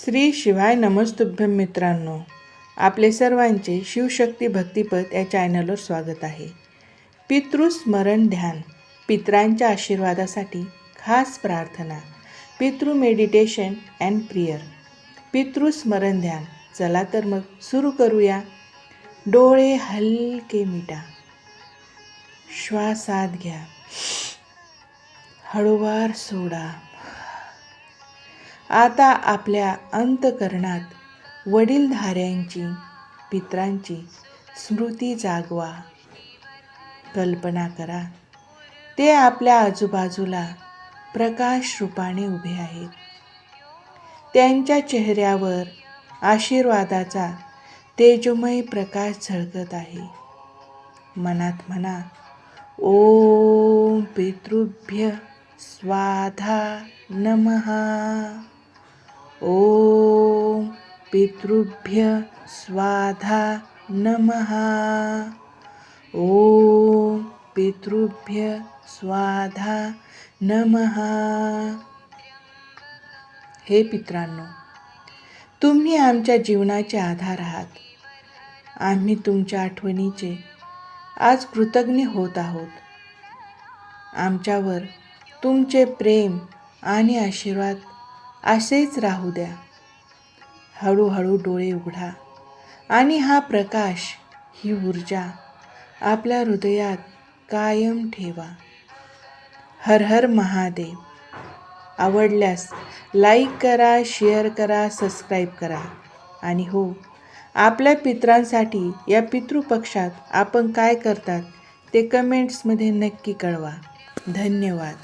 श्री शिवाय नमस्तुभ्यं मित्रांनो, आपले सर्वांचे शिवशक्ती भक्तिपथ या चॅनलवर स्वागत आहे. पितृस्मरण ध्यान, पितरांच्या आशीर्वादासाठी खास प्रार्थना, पितृ मेडिटेशन अँड प्रेयर. पितृस्मरण ध्यान. चला तर मग सुरू करूया. डोळे हलके मिटा, श्वास आत घ्या, हळूवार सोडा. आता आपल्या अंतःकरणात वडीलधाऱ्यांची, पितरांची स्मृती जागवा. कल्पना करा, ते आपल्या आजूबाजूला प्रकाश रूपाने उभे आहेत. त्यांच्या चेहऱ्यावर आशीर्वादाचा तेजोमय प्रकाश झळकत आहे. मनात म्हणा, ओम पितृभ्य स्वाधा नमः. ओम पितृभ्य स्वाधा नमः. ओम पितृभ्य स्वाधा नमः. हे पितरांनो, तुम्ही आमच्या जीवनाचे आधार आहात. आम्ही तुमच्या आठवणीचे आज कृतज्ञ होत आहोत. आमच्यावर तुमचे प्रेम आणि आशीर्वाद असेच राहू द्या. हळूहळू डोळे उघडा आणि हा प्रकाश, ही ऊर्जा आपल्या हृदयात कायम ठेवा. हर हर महादेव. आवडल्यास लाईक करा, शेअर करा, सबस्क्राईब करा. आणि हो, आपल्या पितरांसाठी या पितृपक्षात आपण काय करतात ते कमेंट्समध्ये नक्की कळवा. धन्यवाद.